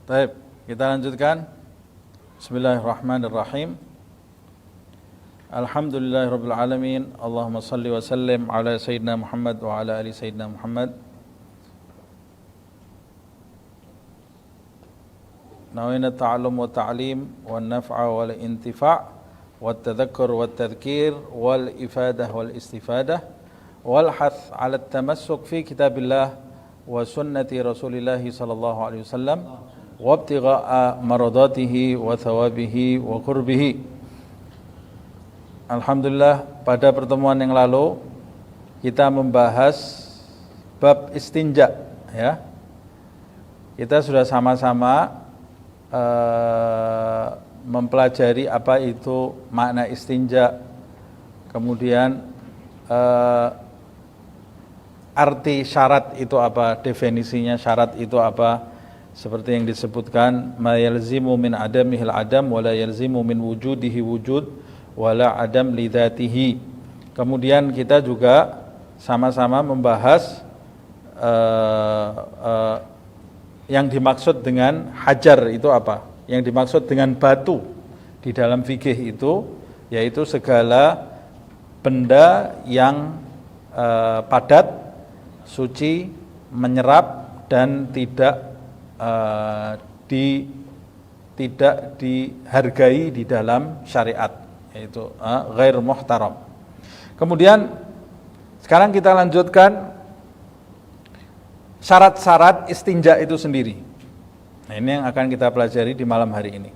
Baik, kita lanjutkan. Bismillahirrahmanirrahim. Alhamdulillahirabbil alamin. Allahumma shalli wa sallim ala sayyidina Muhammad wa ala ali sayyidina Muhammad. Nawina ta'allum wa ta'lim wa naf'a wal intifa' wa tadhakkur wa tadhkir wal ifadah wal istifadah wal hath 'ala at-tamassuk fi kitabillah wa sunnati Rasulillah sallallahu alaihi wasallam wa ibtigha'a maradatihi wa thawabihi wa qurbihi. Alhamdulillah, pada pertemuan yang lalu kita membahas bab istinja, ya. Kita sudah sama-sama mempelajari apa itu makna istinja, kemudian arti syarat itu apa, definisinya syarat itu apa, seperti yang disebutkan ma yalzimu min adamihil adam wala yalzimu min wujudihi wujud wala adam lidzatihi. Kemudian kita juga sama-sama membahas yang dimaksud dengan hajar itu apa, yang dimaksud dengan batu di dalam fikih itu yaitu segala benda yang padat, suci, menyerap dan tidak dihargai di dalam syariat, yaitu ghair muhtaram. Kemudian sekarang kita lanjutkan syarat-syarat istinja itu sendiri. Nah, ini yang akan kita pelajari di malam hari ini.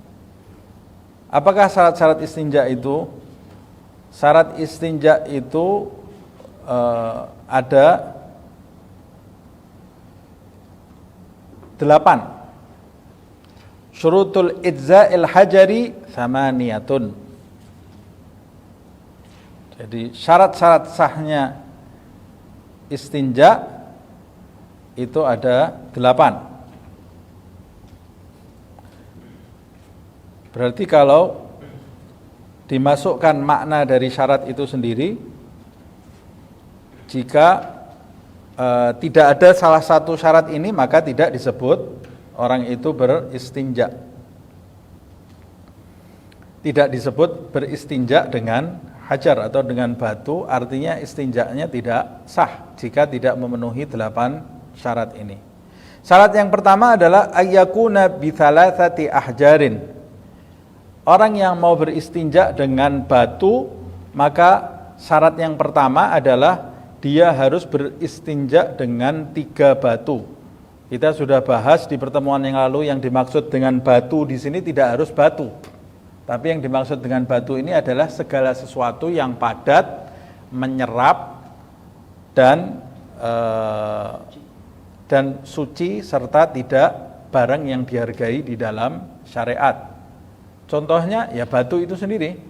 Apakah syarat-syarat istinja itu? Syarat istinja itu ada 8. Syurutul idza'il hajari thamaniyatun. Jadi syarat-syarat sahnya istinja itu ada 8. Berarti kalau dimasukkan makna dari syarat itu sendiri, jika tidak ada salah satu syarat ini, maka tidak disebut orang itu beristinja. Tidak disebut beristinja dengan hajar atau dengan batu, artinya istinjanya tidak sah jika tidak memenuhi 8 syarat ini. Syarat yang pertama adalah ayyakuna bi thalathati ahjarin. Orang yang mau beristinja dengan batu, maka syarat yang pertama adalah dia harus beristinja dengan 3 batu. Kita sudah bahas di pertemuan yang lalu, yang dimaksud dengan batu di sini tidak harus batu. Tapi yang dimaksud dengan batu ini adalah segala sesuatu yang padat, menyerap dan suci serta tidak barang yang dihargai di dalam syariat. Contohnya ya batu itu sendiri,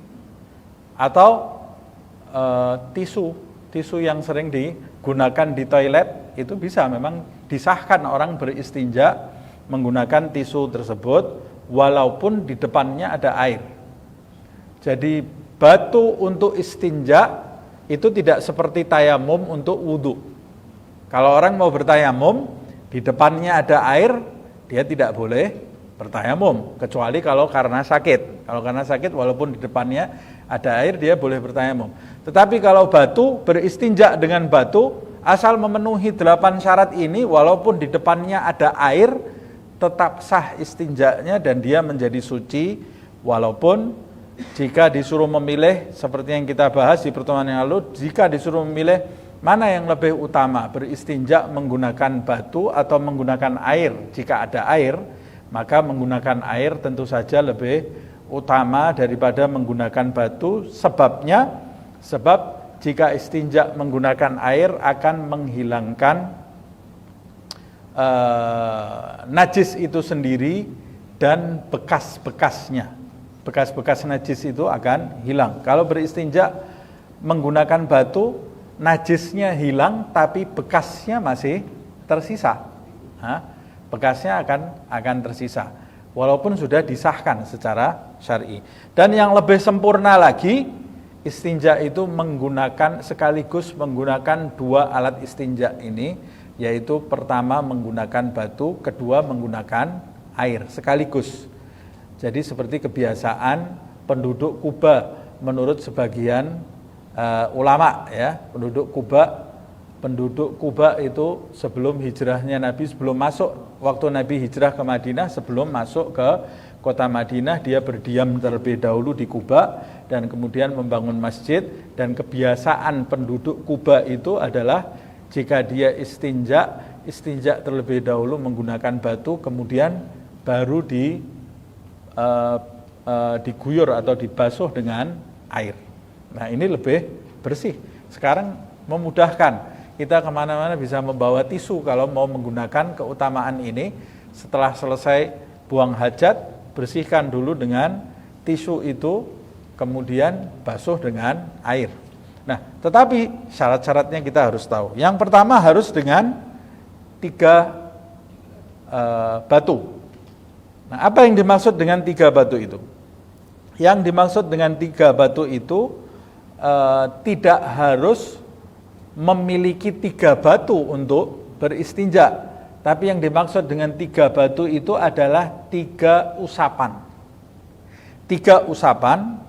atau tisu yang sering digunakan di toilet itu bisa memang disahkan orang beristinja menggunakan tisu tersebut walaupun di depannya ada air. Jadi batu untuk istinja itu tidak seperti tayamum untuk wudu. Kalau orang mau bertayamum di depannya ada air, dia tidak boleh bertayamum kecuali kalau karena sakit. Kalau karena sakit walaupun di depannya ada air dia boleh bertayamum. Tetapi kalau batu, beristinja dengan batu, asal memenuhi 8 syarat ini, walaupun di depannya ada air, tetap sah istinjanya dan dia menjadi suci. Walaupun jika disuruh memilih, seperti yang kita bahas di pertemuan yang lalu, jika disuruh memilih mana yang lebih utama, beristinja menggunakan batu atau menggunakan air, jika ada air, maka menggunakan air tentu saja lebih utama daripada menggunakan batu. Sebab jika istinja menggunakan air akan menghilangkan najis itu sendiri dan bekas-bekasnya. Bekas-bekas najis itu akan hilang. Kalau beristinja menggunakan batu, najisnya hilang tapi bekasnya masih tersisa. Bekasnya akan tersisa walaupun sudah disahkan secara syar'i. Dan yang lebih sempurna lagi, istinja itu sekaligus menggunakan 2 alat istinja ini, yaitu pertama menggunakan batu, kedua menggunakan air sekaligus. Jadi seperti kebiasaan penduduk Kuba menurut sebagian ulama ya, penduduk Kuba itu sebelum hijrahnya Nabi, sebelum masuk waktu Nabi hijrah ke Madinah, sebelum masuk ke kota Madinah, dia berdiam terlebih dahulu di Kuba dan kemudian membangun masjid. Dan kebiasaan penduduk Kuba itu adalah jika dia istinja terlebih dahulu menggunakan batu, kemudian baru diguyur atau dibasuh dengan air. Nah, ini lebih bersih. Sekarang memudahkan, kita kemana-mana bisa membawa tisu kalau mau menggunakan keutamaan ini. Setelah selesai buang hajat, bersihkan dulu dengan tisu itu, kemudian basuh dengan air. Nah, tetapi syarat-syaratnya kita harus tahu. Yang pertama harus dengan 3 batu. Nah, apa yang dimaksud dengan 3 batu itu? Yang dimaksud dengan 3 batu itu tidak harus memiliki 3 batu untuk beristinja. Tapi yang dimaksud dengan 3 batu itu adalah 3 usapan. 3 usapan,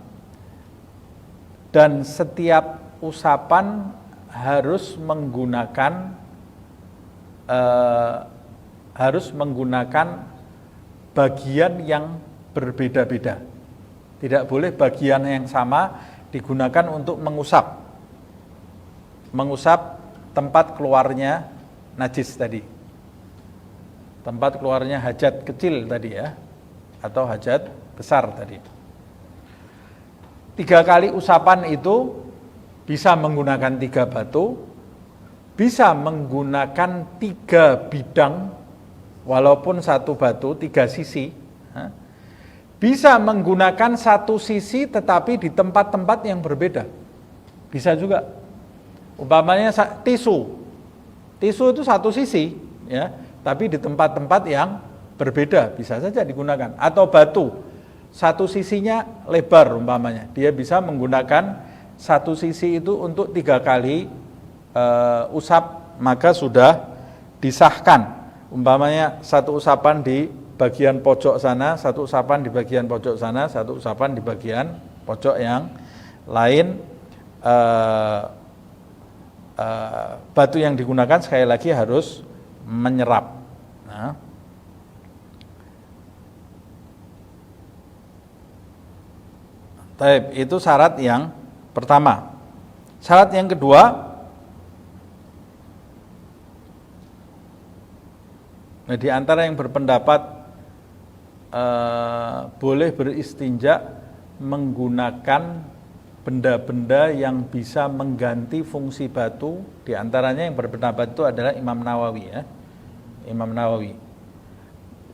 dan setiap usapan harus menggunakan bagian yang berbeda-beda. Tidak boleh bagian yang sama digunakan untuk mengusap tempat keluarnya najis tadi, tempat keluarnya hajat kecil tadi ya, atau hajat besar tadi. 3 kali usapan itu bisa menggunakan 3 batu, bisa menggunakan 3 bidang, walaupun 1 batu 3 sisi, bisa menggunakan 1 sisi tetapi di tempat-tempat yang berbeda, bisa juga. Umpamanya tisu itu 1 sisi ya, tapi di tempat-tempat yang berbeda bisa saja digunakan. Atau batu, 1 sisinya lebar umpamanya, dia bisa menggunakan 1 sisi itu untuk 3 kali usap, maka sudah disahkan. Umpamanya 1 usapan di bagian pojok sana, 1 usapan di bagian pojok sana, 1 usapan di bagian pojok yang lain. Batu yang digunakan sekali lagi harus menyerap. Nah, itu syarat yang pertama. Syarat yang kedua, nah di antara yang berpendapat boleh beristinja menggunakan benda-benda yang bisa mengganti fungsi batu, di antaranya yang berpendapat itu adalah Imam Nawawi ya. Imam Nawawi.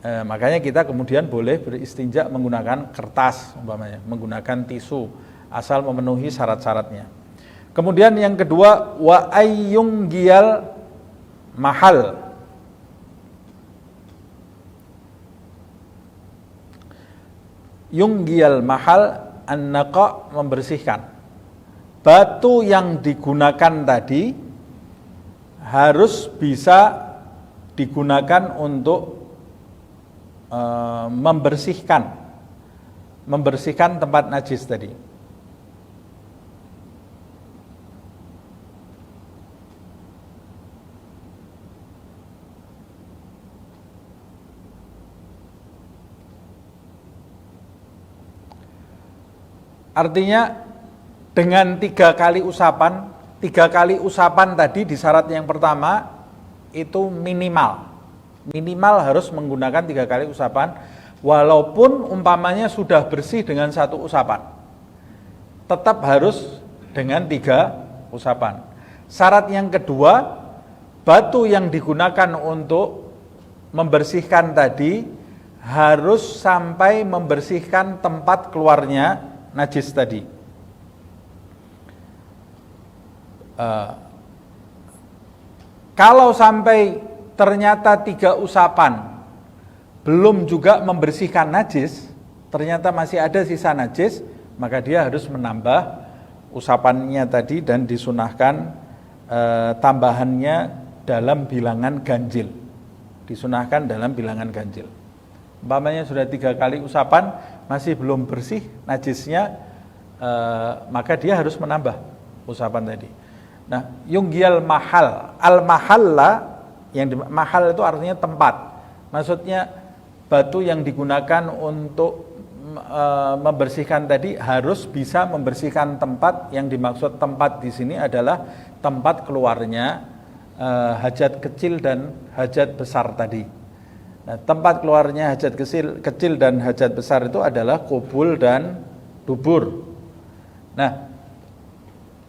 Makanya kita kemudian boleh beristinja menggunakan kertas umpamanya, menggunakan tisu, asal memenuhi syarat-syaratnya. Kemudian yang kedua, wa ayyunggiyal mahal. Yunggiyal mahal, an-naqa, membersihkan. Batu yang digunakan tadi harus bisa digunakan untuk membersihkan tempat najis tadi. Artinya dengan 3 kali usapan, 3 kali usapan tadi di syarat yang pertama itu minimal harus menggunakan 3 kali usapan, walaupun umpamanya sudah bersih dengan 1 usapan, tetap harus dengan 3 usapan. Syarat yang kedua, batu yang digunakan untuk membersihkan tadi harus sampai membersihkan tempat keluarnya najis tadi. Kalau sampai ternyata 3 usapan belum juga membersihkan najis, ternyata masih ada sisa najis, maka dia harus menambah usapannya tadi dan disunahkan tambahannya dalam bilangan ganjil. Disunahkan dalam bilangan ganjil. Umpamanya sudah 3 kali usapan masih belum bersih najisnya, maka dia harus menambah usapan tadi. Nah, yunggiyal mahal, al mahalla, mahal itu artinya tempat. Maksudnya batu yang digunakan untuk membersihkan tadi harus bisa membersihkan tempat. Yang dimaksud tempat di sini adalah tempat keluarnya hajat kecil dan hajat besar tadi. Nah, tempat keluarnya hajat kecil dan hajat besar itu adalah kubul dan dubur. Nah,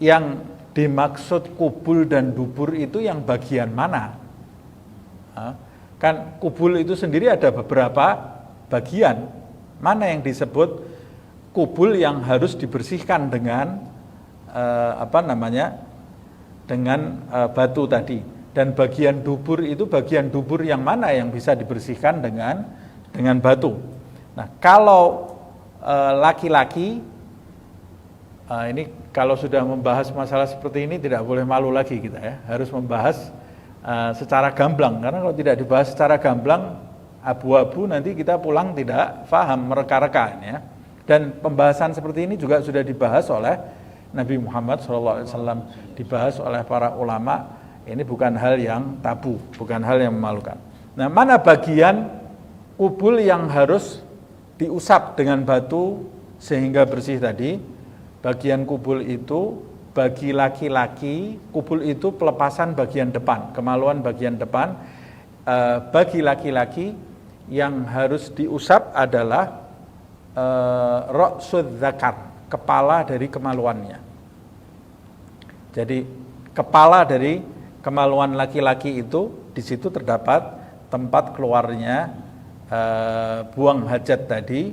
yang dimaksud kubul dan dubur itu yang bagian mana? Kan kubul itu sendiri ada beberapa bagian. Mana yang disebut kubul yang harus dibersihkan dengan dengan batu tadi. Dan bagian dubur itu bagian dubur yang mana yang bisa dibersihkan dengan batu. Nah, kalau laki-laki, ini kalau sudah membahas masalah seperti ini tidak boleh malu lagi kita ya, harus membahas secara gamblang, karena kalau tidak dibahas secara gamblang abu-abu nanti kita pulang tidak paham, mereka-reka ya. Dan pembahasan seperti ini juga sudah dibahas oleh Nabi Muhammad SAW, dibahas oleh para ulama. Ini bukan hal yang tabu, bukan hal yang memalukan. Nah, mana bagian kubul yang harus diusap dengan batu sehingga bersih tadi? Bagian kubul itu bagi laki-laki, kubul itu pelepasan bagian depan, kemaluan bagian depan. Bagi laki-laki yang harus diusap adalah ra'sud dzakar, kepala dari kemaluannya. Jadi kepala dari kemaluan laki-laki itu, di situ terdapat tempat keluarnya buang hajat tadi,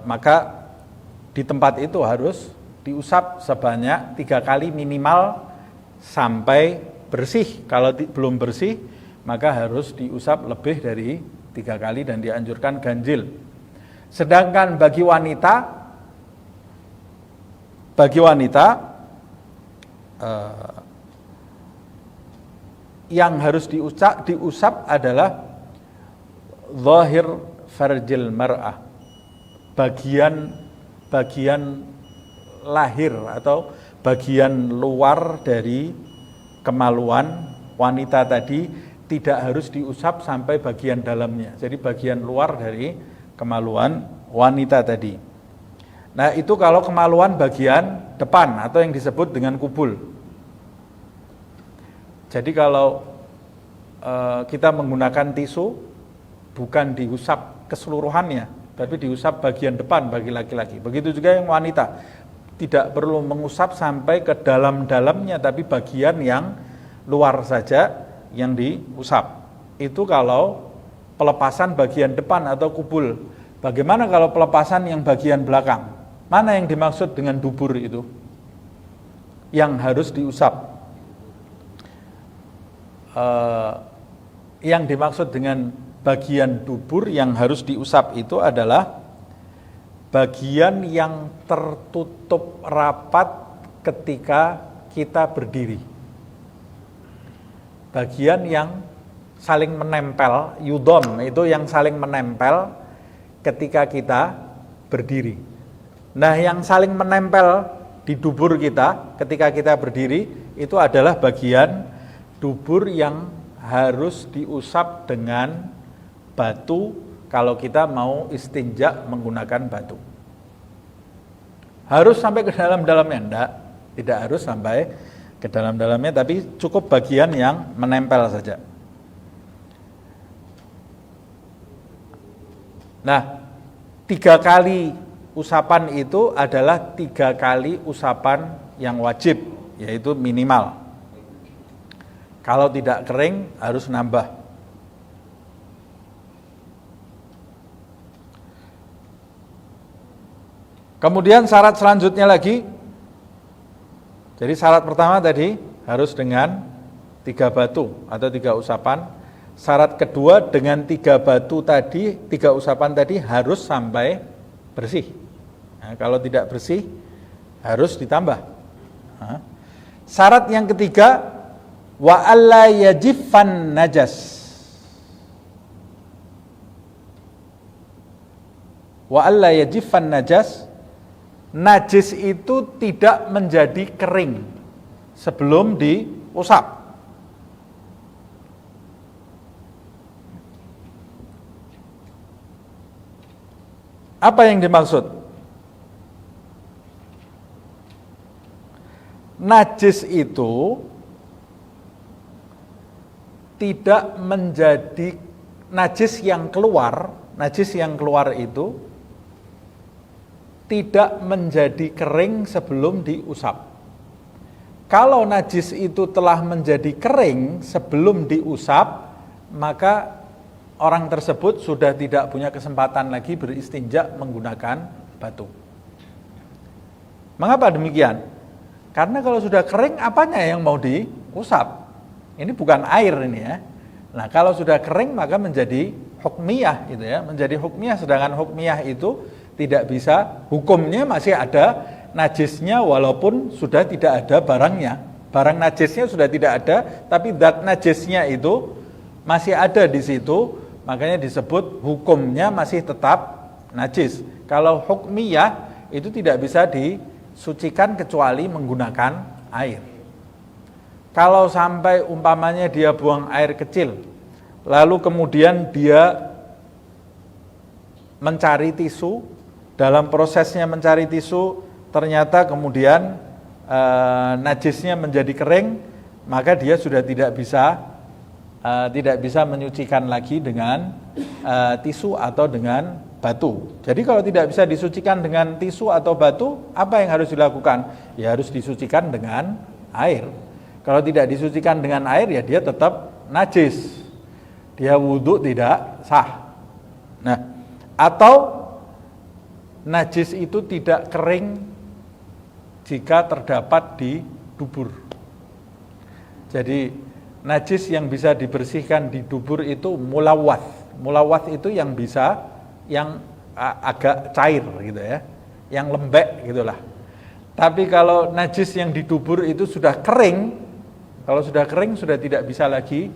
maka di tempat itu harus diusap sebanyak 3 kali minimal sampai bersih. Kalau belum bersih, maka harus diusap lebih dari 3 kali dan dianjurkan ganjil. Sedangkan bagi wanita yang harus diusap adalah zahir farjil mar'ah, bagian lahir atau bagian luar dari kemaluan wanita tadi, tidak harus diusap sampai bagian dalamnya. Jadi bagian luar dari kemaluan wanita tadi. Nah, itu kalau kemaluan bagian depan atau yang disebut dengan kubul. Jadi kalau kita menggunakan tisu, bukan diusap keseluruhannya, tapi diusap bagian depan bagi laki-laki. Begitu juga yang wanita, tidak perlu mengusap sampai ke dalam-dalamnya, tapi bagian yang luar saja yang diusap. Itu kalau pelepasan bagian depan atau kubul. Bagaimana kalau pelepasan yang bagian belakang? Mana yang dimaksud dengan dubur itu? Yang harus diusap. Yang dimaksud dengan bagian dubur yang harus diusap itu adalah bagian yang tertutup rapat ketika kita berdiri. Bagian yang saling menempel, yudom, itu yang saling menempel ketika kita berdiri. Nah, yang saling menempel di dubur kita ketika kita berdiri itu adalah bagian dubur yang harus diusap dengan batu kalau kita mau istinja menggunakan batu. Harus sampai ke dalam-dalamnya? Enggak, tidak harus sampai ke dalam-dalamnya, tapi cukup bagian yang menempel saja. Nah, 3 kali usapan itu adalah 3 kali usapan yang wajib, yaitu minimal. Kalau tidak kering harus nambah. Kemudian syarat selanjutnya lagi, jadi syarat pertama tadi harus dengan 3 batu atau 3 usapan. Syarat kedua dengan 3 batu tadi, 3 usapan tadi harus sampai bersih. Nah, kalau tidak bersih harus ditambah. Nah, syarat yang ketiga, wa alla yajiffan najas. Wa alla yajiffan najas, najis itu tidak menjadi kering sebelum diusap. Apa yang dimaksud? Najis itu tidak menjadi najis yang keluar itu tidak menjadi kering sebelum diusap. Kalau najis itu telah menjadi kering sebelum diusap, maka orang tersebut sudah tidak punya kesempatan lagi beristinja menggunakan batu. Mengapa demikian? Karena kalau sudah kering, apanya yang mau diusap? Ini bukan air ini ya. Nah, kalau sudah kering maka menjadi hukmiyah gitu ya, menjadi hukmiyah, sedangkan hukmiyah itu tidak bisa, hukumnya masih ada najisnya walaupun sudah tidak ada barangnya. Barang najisnya sudah tidak ada, tapi zat najisnya itu masih ada di situ, makanya disebut hukumnya masih tetap najis. Kalau hukmiyah itu tidak bisa disucikan kecuali menggunakan air. Kalau sampai umpamanya dia buang air kecil, lalu kemudian dia mencari tisu, dalam prosesnya mencari tisu, ternyata kemudian najisnya menjadi kering, maka dia sudah tidak bisa menyucikan lagi dengan tisu atau dengan batu. Jadi kalau tidak bisa disucikan dengan tisu atau batu, apa yang harus dilakukan? Ya harus disucikan dengan air. Kalau tidak disucikan dengan air, ya dia tetap najis. Dia wudhu tidak sah. Nah, atau najis itu tidak kering jika terdapat di dubur. Jadi najis yang bisa dibersihkan di dubur itu mulawath. Mulawath itu yang bisa, yang agak cair gitu ya, yang lembek gitulah. Tapi kalau najis yang di dubur itu sudah kering, kalau sudah kering sudah tidak bisa lagi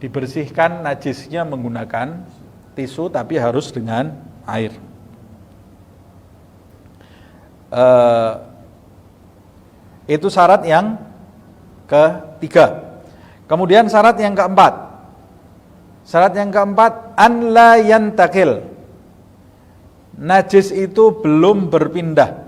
dibersihkan najisnya menggunakan tisu, tapi harus dengan air. Itu syarat yang ketiga. Kemudian syarat yang keempat. Syarat yang keempat, an la yantakil. Najis itu belum berpindah.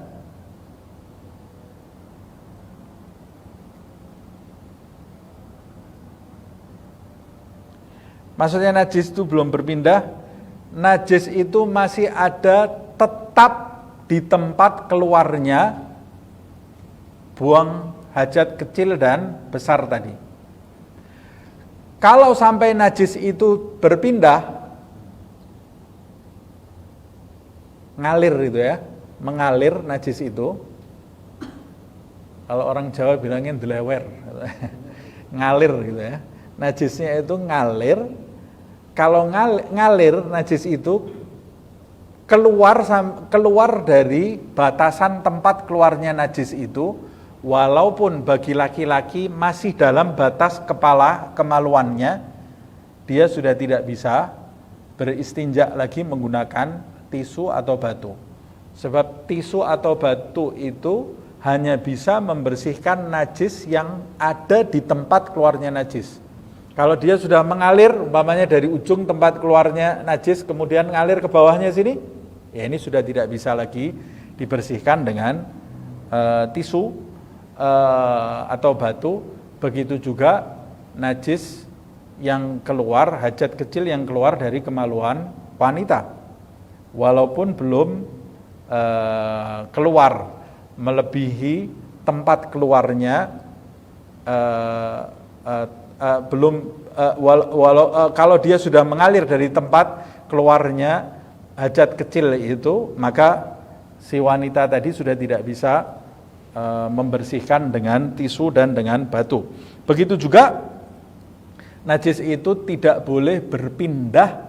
Maksudnya najis itu belum berpindah, najis itu masih ada tetap di tempat keluarnya buang hajat kecil dan besar tadi. Kalau sampai najis itu berpindah, ngalir itu ya, mengalir najis itu. Kalau orang Jawa bilangnya delewer, ngalir gitu ya. Najisnya itu ngalir. Kalau ngalir najis itu keluar dari batasan tempat keluarnya najis itu, walaupun bagi laki-laki masih dalam batas kepala kemaluannya, dia sudah tidak bisa beristinja lagi menggunakan tisu atau batu. Sebab tisu atau batu itu hanya bisa membersihkan najis yang ada di tempat keluarnya najis. Kalau dia sudah mengalir, umpamanya dari ujung tempat keluarnya najis, kemudian ngalir ke bawahnya sini, ya ini sudah tidak bisa lagi dibersihkan dengan tisu atau batu. Begitu juga najis yang keluar, hajat kecil yang keluar dari kemaluan wanita, walaupun belum keluar melebihi tempat keluarnya, kalau dia sudah mengalir dari tempat keluarnya hajat kecil itu, maka si wanita tadi sudah tidak bisa membersihkan dengan tisu dan dengan batu. Begitu juga najis itu tidak boleh berpindah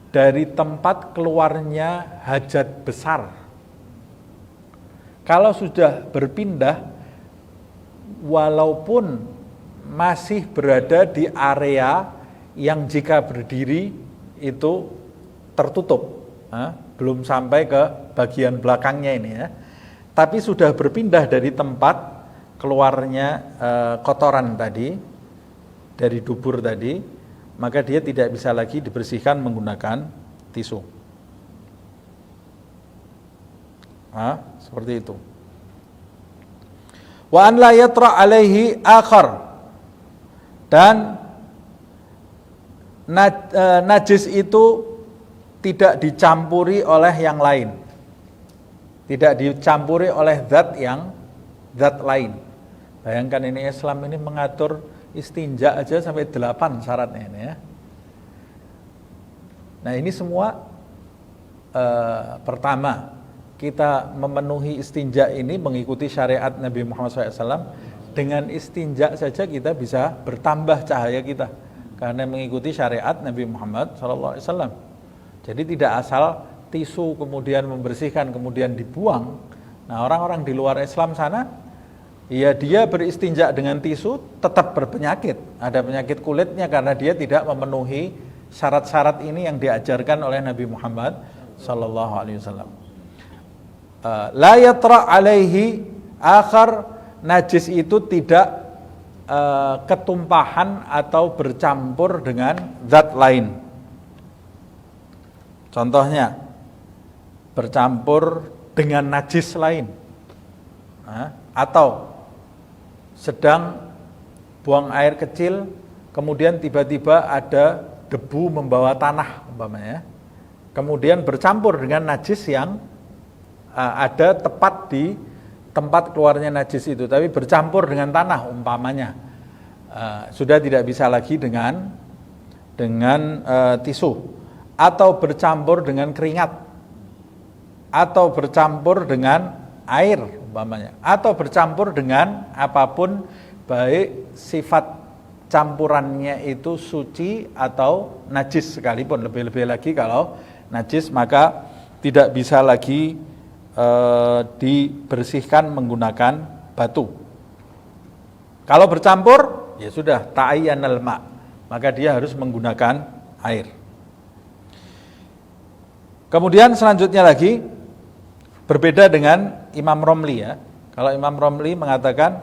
dari tempat keluarnya hajat besar. Kalau sudah berpindah, walaupun masih berada di area yang jika berdiri itu tertutup, belum sampai ke bagian belakangnya ini ya. Tapi sudah berpindah dari tempat keluarnya kotoran tadi, dari dubur tadi, maka dia tidak bisa lagi dibersihkan menggunakan tisu. Seperti itu. Wa an la yatra alaihi akhar, dan najis itu tidak dicampuri oleh yang lain, tidak dicampuri oleh zat lain. Bayangkan ini Islam ini mengatur istinja aja sampai 8 syaratnya ini ya. Nah ini semua pertama kita memenuhi istinja ini mengikuti syariat Nabi Muhammad SAW. Dengan istinja saja kita bisa bertambah cahaya kita karena mengikuti syariat Nabi Muhammad SAW. Jadi tidak asal tisu kemudian membersihkan kemudian dibuang. Nah orang-orang di luar Islam sana, ya dia beristinja dengan tisu tetap berpenyakit, ada penyakit kulitnya karena dia tidak memenuhi syarat-syarat ini yang diajarkan oleh Nabi Muhammad SAW. La yatra alaihi akhar, najis itu tidak ketumpahan atau bercampur dengan zat lain. Contohnya bercampur dengan najis lain, atau sedang buang air kecil kemudian tiba-tiba ada debu membawa tanah umpamanya, kemudian bercampur dengan najis yang ada tepat di tempat keluarnya najis itu, tapi bercampur dengan tanah umpamanya, sudah tidak bisa lagi dengan tisu, atau bercampur dengan keringat, atau bercampur dengan air umpamanya, atau bercampur dengan apapun, baik sifat campurannya itu suci atau najis sekalipun. Lebih-lebih lagi kalau najis maka tidak bisa lagi dibersihkan menggunakan batu. Kalau bercampur ya sudah ta'ayyanal ma', maka dia harus menggunakan air. Kemudian selanjutnya lagi berbeda dengan Imam Romli ya. Kalau Imam Romli mengatakan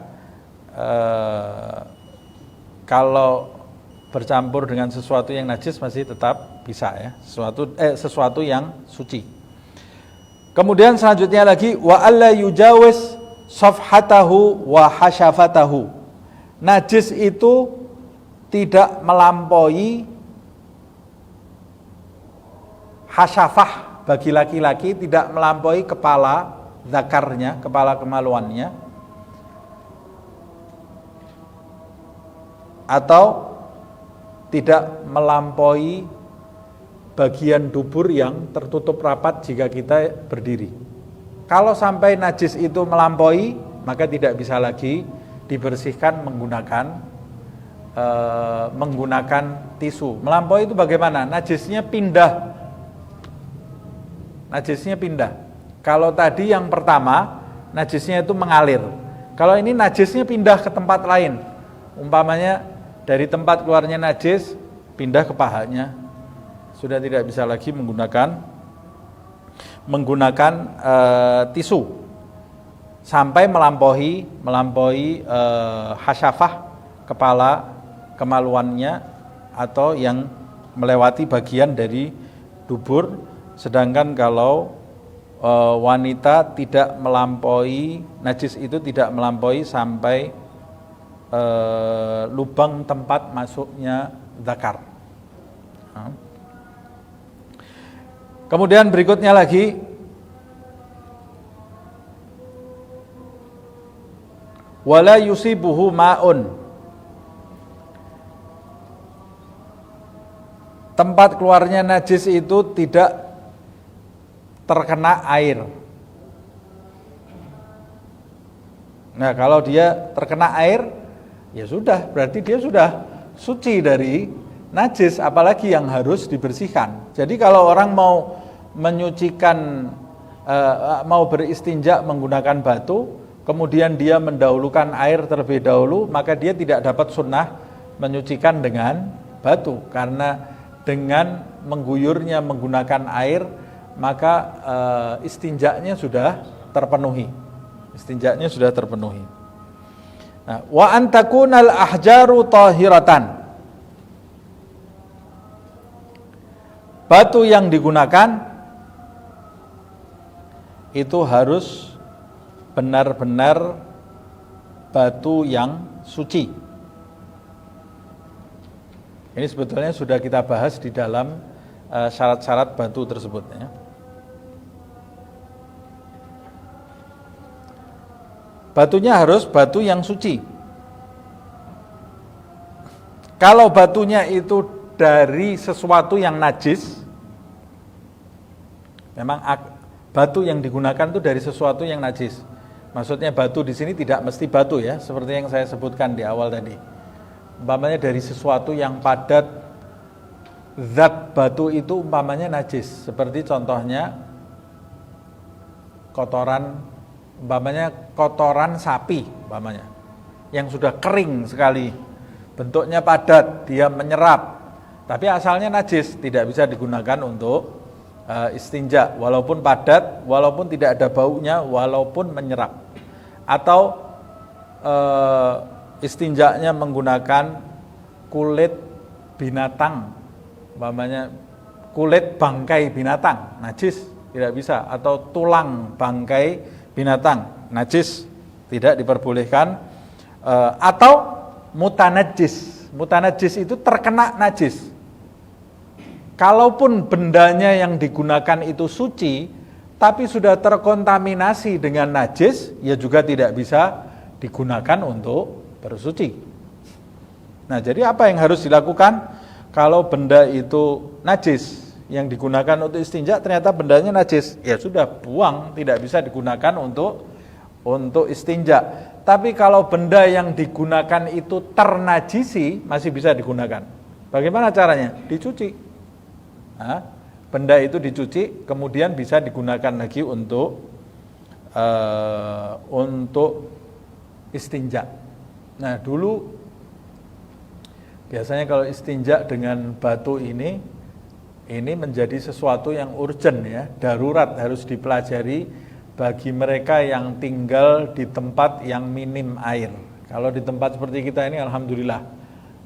kalau bercampur dengan sesuatu yang najis masih tetap bisa ya, sesuatu yang suci. Kemudian selanjutnya lagi wa alla yujawiz safhatahu wa hasyafatahu. Najis itu tidak melampaui hasyafah bagi laki-laki, tidak melampaui kepala zakarnya, kepala kemaluannya, atau tidak melampaui bagian dubur yang tertutup rapat jika kita berdiri. Kalau sampai najis itu melampaui, maka tidak bisa lagi dibersihkan menggunakan tisu. Melampaui itu bagaimana? Najisnya pindah. Kalau tadi yang pertama najisnya itu mengalir, kalau ini najisnya pindah ke tempat lain, umpamanya dari tempat keluarnya najis pindah ke pahanya, sudah tidak bisa lagi menggunakan tisu sampai melampaui hasyafah kepala kemaluannya atau yang melewati bagian dari dubur. Sedangkan kalau wanita tidak melampaui, najis itu tidak melampaui sampai lubang tempat masuknya zakar. Kemudian berikutnya lagi wala yusibuhu ma'un, tempat keluarnya najis itu tidak terkena air. Nah, kalau dia terkena air, ya sudah, berarti dia sudah suci dari najis, apalagi yang harus dibersihkan. Jadi kalau orang mau menyucikan, mau beristinja menggunakan batu, kemudian dia mendahulukan air terlebih dahulu, maka dia tidak dapat sunnah menyucikan dengan batu, karena dengan mengguyurnya menggunakan air, maka istinjaknya sudah terpenuhi. Istinjaknya sudah terpenuhi. Nah, wa antakunal ahjaru tahiratan. Batu yang digunakan itu harus benar-benar batu yang suci. Ini sebetulnya sudah kita bahas di dalam syarat-syarat batu tersebut ya. Batunya harus batu yang suci. Kalau batunya itu dari sesuatu yang najis, memang batu yang digunakan itu dari sesuatu yang najis. Maksudnya batu di sini tidak mesti batu ya, seperti yang saya sebutkan di awal tadi. Umpamanya dari sesuatu yang padat, zat batu itu umpamanya najis. Seperti contohnya kotoran sapi umpamanya, yang sudah kering sekali, bentuknya padat, dia menyerap. Tapi asalnya najis, tidak bisa digunakan untuk istinja, walaupun padat, walaupun tidak ada baunya, walaupun menyerap. Atau istinjanya menggunakan kulit binatang, umpamanya kulit bangkai binatang, najis, tidak bisa. Atau tulang bangkai binatang, najis, tidak diperbolehkan. Atau mutanajis, mutanajis itu terkena najis. Kalaupun bendanya yang digunakan itu suci, tapi sudah terkontaminasi dengan najis, ya juga tidak bisa digunakan untuk bersuci. Nah, jadi apa yang harus dilakukan? Kalau benda itu najis, yang digunakan untuk istinja ternyata bendanya najis, ya sudah buang, tidak bisa digunakan untuk istinja. Tapi kalau benda yang digunakan itu ternajisi, masih bisa digunakan. Bagaimana caranya? Dicuci. Nah, benda itu dicuci, kemudian bisa digunakan lagi untuk istinja. Nah, dulu biasanya kalau istinja dengan batu ini menjadi sesuatu yang urgent ya, darurat, harus dipelajari bagi mereka yang tinggal di tempat yang minim air. Kalau di tempat seperti kita ini alhamdulillah.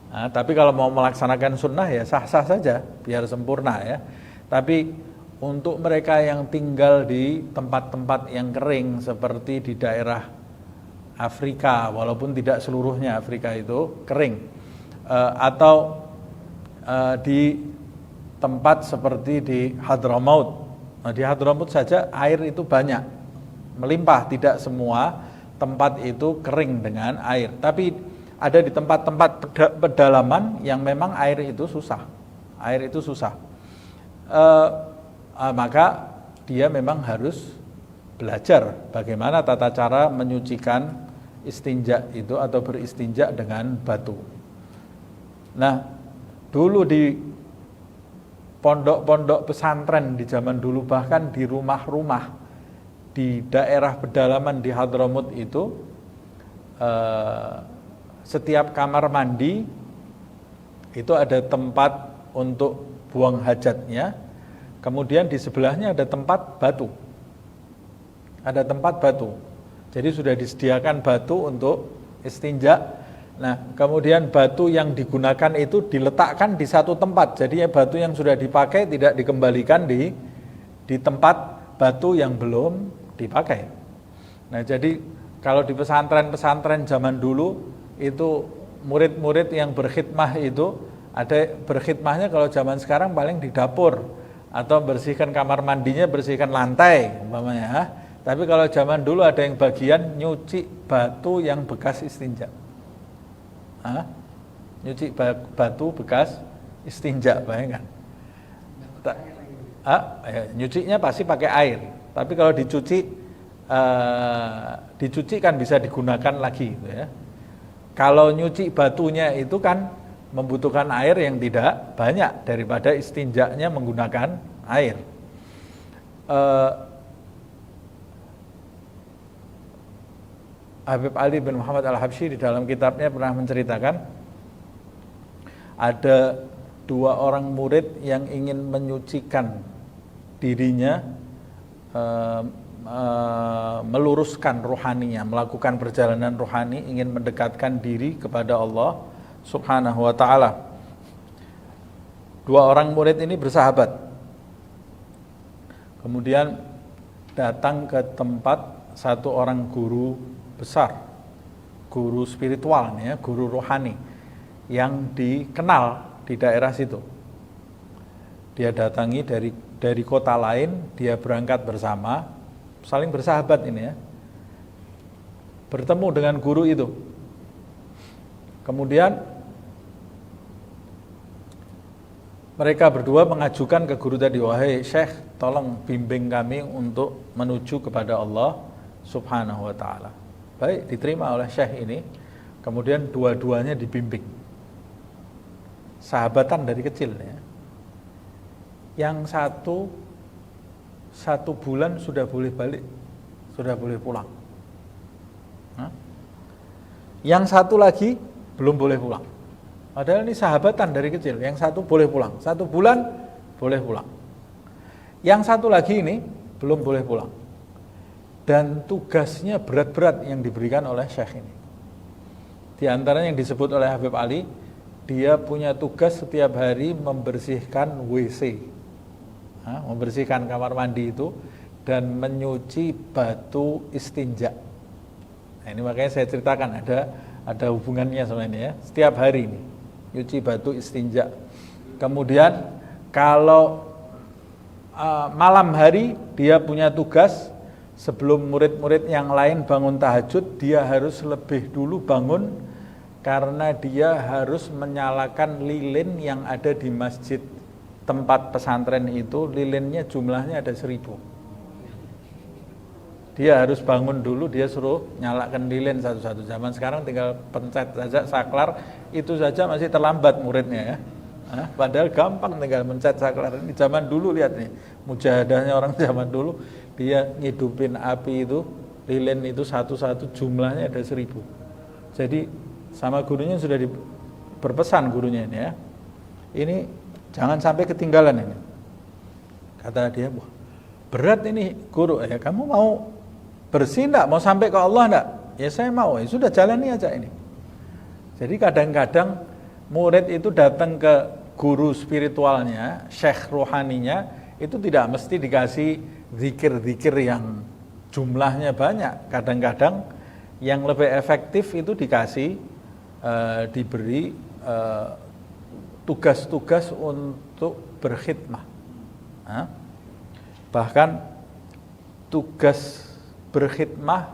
Nah, tapi kalau mau melaksanakan sunnah ya sah-sah saja, biar sempurna ya. Tapi untuk mereka yang tinggal di tempat-tempat yang kering seperti di daerah Afrika, walaupun tidak seluruhnya Afrika itu kering, atau di tempat seperti di Hadramaut. Nah, di Hadramaut saja air itu banyak, melimpah, tidak semua tempat itu kering dengan air. Tapi ada di tempat-tempat pedalaman yang memang air itu susah. Air itu susah. Maka dia memang harus belajar bagaimana tata cara menyucikan istinja itu atau beristinja dengan batu. Nah, dulu di pondok-pondok pesantren di zaman dulu, bahkan di rumah-rumah di daerah pedalaman di Hadramaut itu, setiap kamar mandi itu ada tempat untuk buang hajatnya, kemudian di sebelahnya ada tempat batu. Ada tempat batu. Jadi sudah disediakan batu untuk istinja. Nah, kemudian batu yang digunakan itu diletakkan di satu tempat. Jadi batu yang sudah dipakai tidak dikembalikan di tempat batu yang belum dipakai. Nah, jadi kalau di pesantren-pesantren zaman dulu itu murid-murid yang berkhidmah itu ada berkhidmahnya kalau zaman sekarang paling di dapur atau bersihkan kamar mandinya, bersihkan lantai umpamanya. Tapi kalau zaman dulu ada yang bagian nyuci batu yang bekas istinja. Nyuci batu bekas istinja, bayangkan. Nyucinya pasti pakai air. Tapi kalau dicuci kan bisa digunakan lagi gitu ya. Kalau nyuci batunya itu kan membutuhkan air yang tidak banyak daripada istinjanya menggunakan air. Habib Ali bin Muhammad Al-Habsyi di dalam kitabnya pernah menceritakan ada 2 orang murid yang ingin menyucikan dirinya meluruskan rohaninya, melakukan perjalanan rohani, ingin mendekatkan diri kepada Allah Subhanahu wa ta'ala. Dua orang murid ini bersahabat, kemudian datang ke tempat satu orang guru besar, guru spiritual, ya, guru rohani yang dikenal di daerah situ. Dia datangi dari kota lain, dia berangkat bersama, saling bersahabat ini ya, bertemu dengan guru itu. Kemudian mereka berdua mengajukan ke guru tadi, wahai Syekh, tolong bimbing kami untuk menuju kepada Allah Subhanahu wa ta'ala. Baik, diterima oleh Syekh ini. Kemudian dua-duanya dibimbing. Sahabatan dari kecil ya. Yang satu bulan sudah boleh balik, sudah boleh pulang. Yang satu lagi belum boleh pulang. Padahal ini sahabatan dari kecil. Yang satu boleh pulang, 1 bulan boleh pulang. Yang satu lagi ini belum boleh pulang. Dan tugasnya berat-berat yang diberikan oleh Syekh ini. Di antaranya yang disebut oleh Habib Ali, dia punya tugas setiap hari membersihkan WC. Membersihkan kamar mandi itu dan menyuci batu istinja. Nah, ini makanya saya ceritakan ada hubungannya sama ini ya. Setiap hari ini nyuci batu istinja. Kemudian kalau malam hari dia punya tugas, sebelum murid-murid yang lain bangun tahajud, dia harus lebih dulu bangun karena dia harus menyalakan lilin yang ada di masjid tempat pesantren itu. Lilinnya jumlahnya ada 1000. Dia harus bangun dulu, dia suruh nyalakan lilin satu-satu. Zaman sekarang tinggal pencet saja saklar, itu saja masih terlambat muridnya ya. Padahal gampang tinggal mencet saklar. Ini zaman dulu, lihat nih, mujahadahnya orang zaman dulu, dia ngidupin api itu, lilin itu satu-satu jumlahnya ada 1000. Jadi sama gurunya sudah berpesan gurunya ini ya. Ini jangan sampai ketinggalan ini. Kata dia, wah berat ini guru, ya kamu mau bersih enggak? Mau sampai ke Allah enggak? Ya saya mau, ya sudah jalani aja ini. Jadi kadang-kadang murid itu datang ke guru spiritualnya, syekh rohaninya, itu tidak mesti dikasih zikir-zikir yang jumlahnya banyak. Kadang-kadang yang lebih efektif itu dikasih, diberi tugas-tugas untuk berkhidmah. Bahkan tugas berkhidmah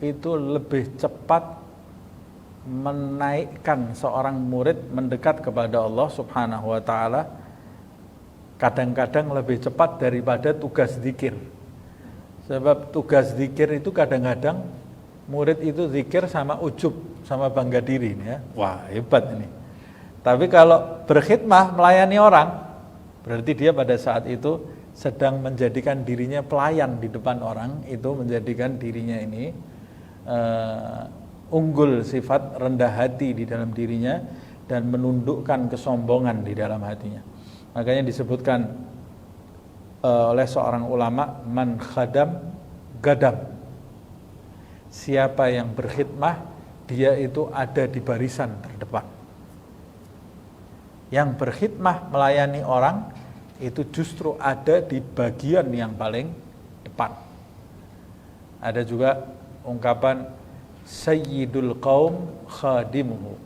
itu lebih cepat menaikkan seorang murid mendekat kepada Allah Subhanahu wa ta'ala, kadang-kadang lebih cepat daripada tugas zikir. Sebab tugas zikir itu kadang-kadang murid itu zikir sama ujub, sama bangga diri ya. Wah, hebat ini. Tapi kalau berkhidmah, melayani orang, berarti dia pada saat itu sedang menjadikan dirinya pelayan di depan orang, itu menjadikan dirinya ini unggul sifat rendah hati di dalam dirinya dan menundukkan kesombongan di dalam hatinya. Makanya disebutkan oleh seorang ulama, man khadam gadam. Siapa yang berkhidmah, dia itu ada di barisan terdepan. Yang berkhidmah melayani orang itu justru ada di bagian yang paling depan. Ada juga ungkapan sayyidul qaum khadimuhu.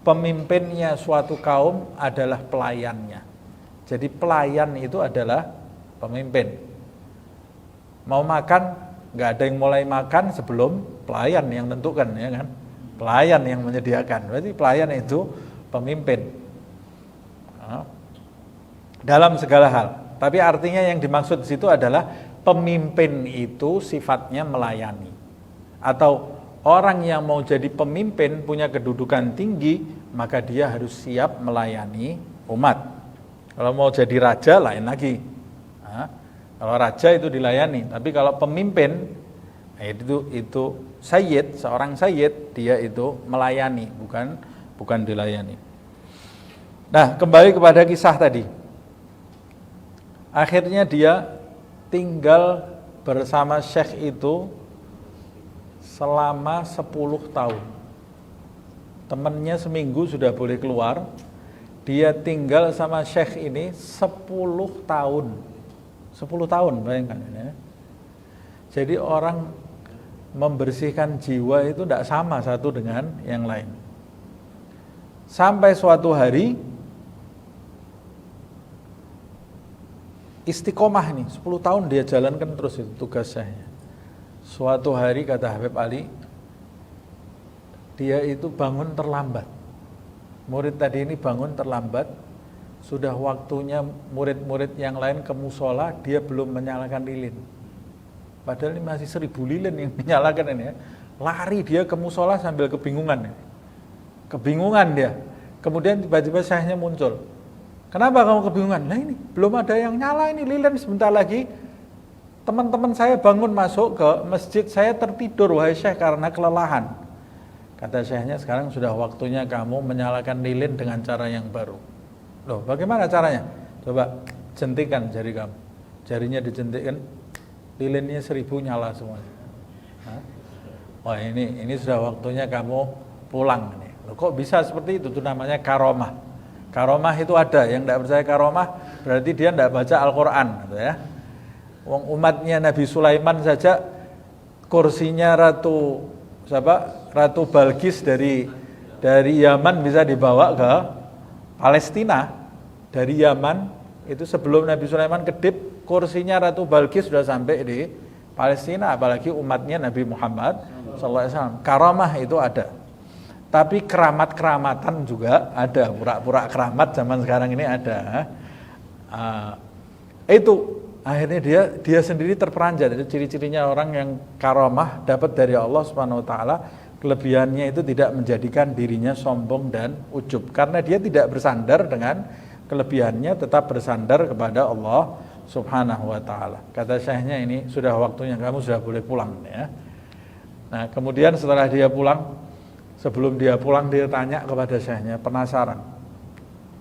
Pemimpinnya suatu kaum adalah pelayannya. Jadi pelayan itu adalah pemimpin. Mau makan, nggak ada yang mulai makan sebelum pelayan yang tentukan, ya kan? Pelayan yang menyediakan. Berarti pelayan itu pemimpin dalam segala hal. Tapi artinya yang dimaksud di situ adalah pemimpin itu sifatnya melayani. Atau orang yang mau jadi pemimpin punya kedudukan tinggi, maka dia harus siap melayani umat. Kalau mau jadi raja lain lagi. Kalau raja itu dilayani, tapi kalau pemimpin itu sayyid, seorang sayyid, dia itu melayani, bukan dilayani. Nah, kembali kepada kisah tadi. Akhirnya dia tinggal bersama syekh itu selama 10 tahun. Temannya seminggu sudah boleh keluar, dia tinggal sama syekh ini 10 tahun. 10 tahun, bayangkan ya. Jadi orang membersihkan jiwa itu tidak sama satu dengan yang lain. Sampai suatu hari istiqomah nih, 10 tahun dia jalankan terus itu tugasnya. Suatu hari kata Habib Ali, dia itu bangun terlambat. Murid tadi ini bangun terlambat, sudah waktunya murid-murid yang lain ke musola, dia belum menyalakan lilin. Padahal ini masih 1000 lilin yang menyalakan ini ya. Lari dia ke musola sambil kebingungan. Kebingungan dia. Kemudian tiba-tiba syekhnya muncul. Kenapa kamu kebingungan? Nah ini, belum ada yang nyala ini lilin, sebentar lagi teman-teman saya bangun masuk ke masjid, saya tertidur wahai syekh karena kelelahan. Kata syekhnya, sekarang sudah waktunya kamu menyalakan lilin dengan cara yang baru. Loh, bagaimana caranya? Coba jentikan jari kamu. Jarinya dijentikkan, lilinnya 1000 nyala semuanya. Wah ini sudah waktunya kamu pulang. Loh, kok bisa seperti itu? Itu namanya karomah. Karomah itu ada, yang tidak percaya karomah berarti dia tidak baca Al-Quran gitu ya. Wong umatnya Nabi Sulaiman saja kursinya Ratu Balqis dari Yaman bisa dibawa ke Palestina. Dari Yaman itu sebelum Nabi Sulaiman kedip, kursinya Ratu Balqis sudah sampai di Palestina, apalagi umatnya Nabi Muhammad SAW. Karomah itu ada. Tapi keramat-keramatan juga ada, pura-pura keramat zaman sekarang ini ada. Itu akhirnya dia sendiri terperanjat. Itu ciri-cirinya orang yang karomah dapat dari Allah Subhanahu wa taala. Kelebihannya itu tidak menjadikan dirinya sombong dan ujub, karena dia tidak bersandar dengan kelebihannya, tetap bersandar kepada Allah Subhanahu wa taala. Kata syekhnya, ini sudah waktunya kamu sudah boleh pulang ya. Nah, kemudian setelah dia pulang, sebelum dia pulang dia tanya kepada syekhnya, penasaran.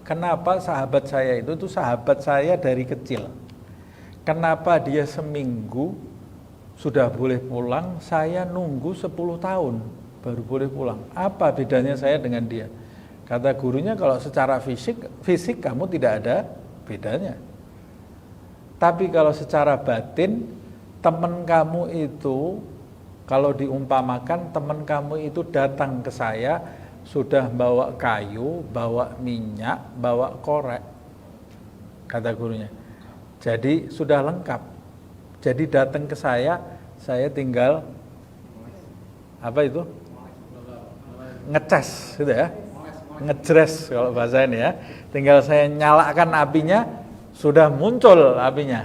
Kenapa sahabat saya itu sahabat saya dari kecil? Kenapa dia seminggu sudah boleh pulang, saya nunggu 10 tahun baru boleh pulang? Apa bedanya saya dengan dia? Kata gurunya, kalau secara fisik kamu tidak ada bedanya. Tapi kalau secara batin, teman kamu itu, kalau diumpamakan teman kamu itu datang ke saya sudah bawa kayu, bawa minyak, bawa korek, kata gurunya. Jadi sudah lengkap. Jadi datang ke saya tinggal apa itu? Ngecas gitu ya. Ngejres kalau bahasa ini ya. Tinggal saya nyalakan apinya, sudah muncul apinya.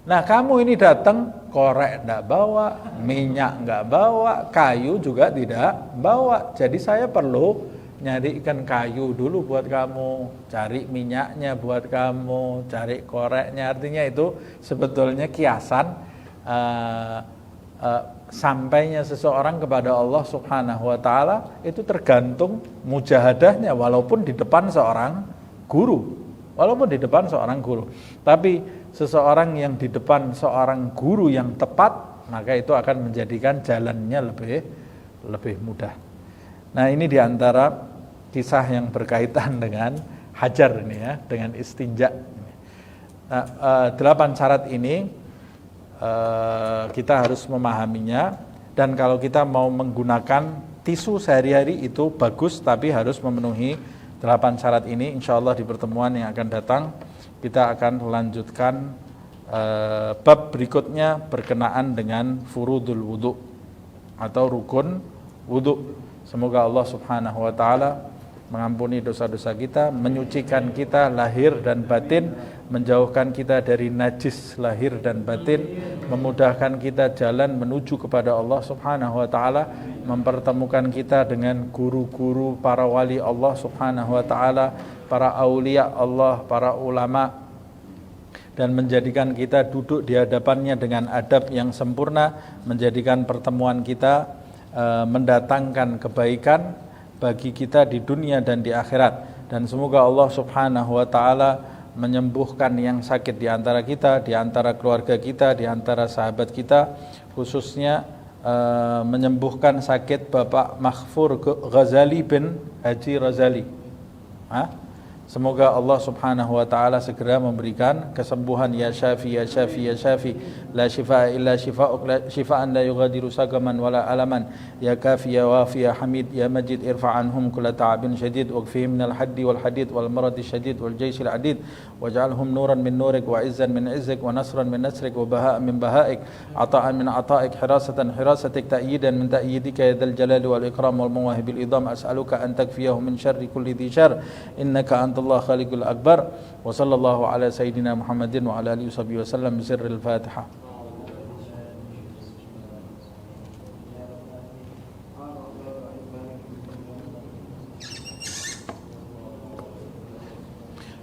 Nah, kamu ini datang, korek enggak bawa, minyak enggak bawa, kayu juga tidak bawa. Jadi saya perlu nyarikan kayu dulu buat kamu, cari minyaknya buat kamu, cari koreknya. Artinya itu sebetulnya kiasan sampainya seseorang kepada Allah Subhanahu wa taala itu tergantung mujahadahnya, walaupun di depan seorang guru. Tapi seseorang yang di depan seorang guru yang tepat, maka itu akan menjadikan jalannya lebih mudah. Nah, ini diantara kisah yang berkaitan dengan hajar ini ya, dengan istinja. Nah, 8 syarat ini kita harus memahaminya, dan kalau kita mau menggunakan tisu sehari-hari itu bagus, tapi harus memenuhi 8 syarat ini. Insyaallah di pertemuan yang akan datang kita akan lanjutkan bab berikutnya berkenaan dengan furudul wudu atau rukun wudu. Semoga Allah Subhanahu wa taala mengampuni dosa-dosa kita, menyucikan kita lahir dan batin, menjauhkan kita dari najis lahir dan batin, memudahkan kita jalan menuju kepada Allah Subhanahu wa taala, mempertemukan kita dengan guru-guru para wali Allah Subhanahu wa taala, para aulia Allah, para ulama, dan menjadikan kita duduk di hadapannya dengan adab yang sempurna, menjadikan pertemuan kita mendatangkan kebaikan bagi kita di dunia dan di akhirat. Dan semoga Allah Subhanahu wa taala menyembuhkan yang sakit di antara kita, di antara keluarga kita, di antara sahabat kita, khususnya menyembuhkan sakit Bapak Maghfur Ghazali bin Haji Razali. Semoga Allah Subhanahu wa taala segera memberikan kesembuhan, ya Syafi ya Syafi ya Syafi, la syifaa illa syifaa'uk, la syifaa'an la yughadiru saqaman wala alaman, ya Kafi ya Wafi ya Hamid ya Majid, irfa' anhum kulla ta'abin syadid waghfihim minal haddi wal hadid wal maradi syadid wal jayshil adid waj'alhum nuran min nurik wa izzan min izzik wa nasran min nasrik wa bahaa'an min bahaa'ik, ata'an min ata'ik, hirasatan hirasatik, ta'yidan min ta'yidika ya dzal jalali wal ikram wal mawahibil idham, as'aluka an takfiyahu min syarri kulli dhi syarr innaka Allah Khaliqul Akbar. Wa sallallahu ala sayyidina Muhammadin wa ala alihi wasallam bisirril Fatihah.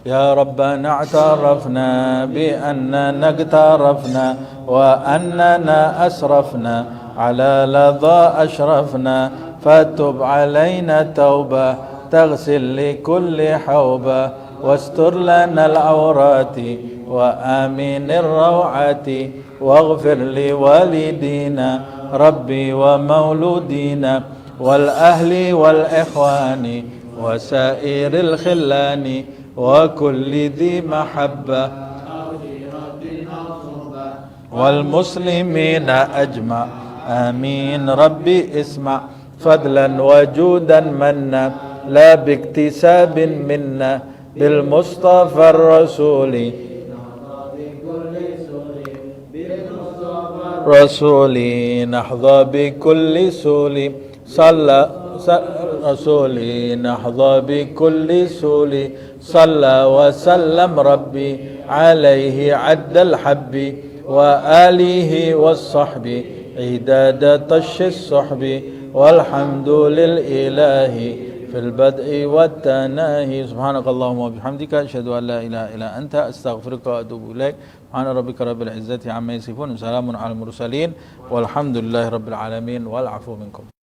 Ya Rabbana a'tarafna bi annana اقترفنا وأننا أسرفنا على لظى أشرفنا فتب علينا توبة تغسل لكل حوبة واستر لنا العورات وآمن الروعات واغفر لوالدينا ربي ومولودينا والأهل والإخوان وسائر الخلان وكل ذي محبة والمسلمين أجمع آمين. ربي اسمع فضلا وجودا منا لا باكتساب منا بالمصطفى الرسول رسولي نحظى بكل سول صلى رسولي نحظى بكل سول صلى وسلم ربي عليه عد الحب وآله والصحب عداد طش الصحب والحمد للإله في البدء والتناهي. سبحانك اللهم وبحمدك أشهد أن لا إله إلا أنت أستغفرك وأتوب إليك. سبحان ربك رب العزة عما يصفون وسلام على المرسلين والحمد لله رب العالمين والعفو منكم.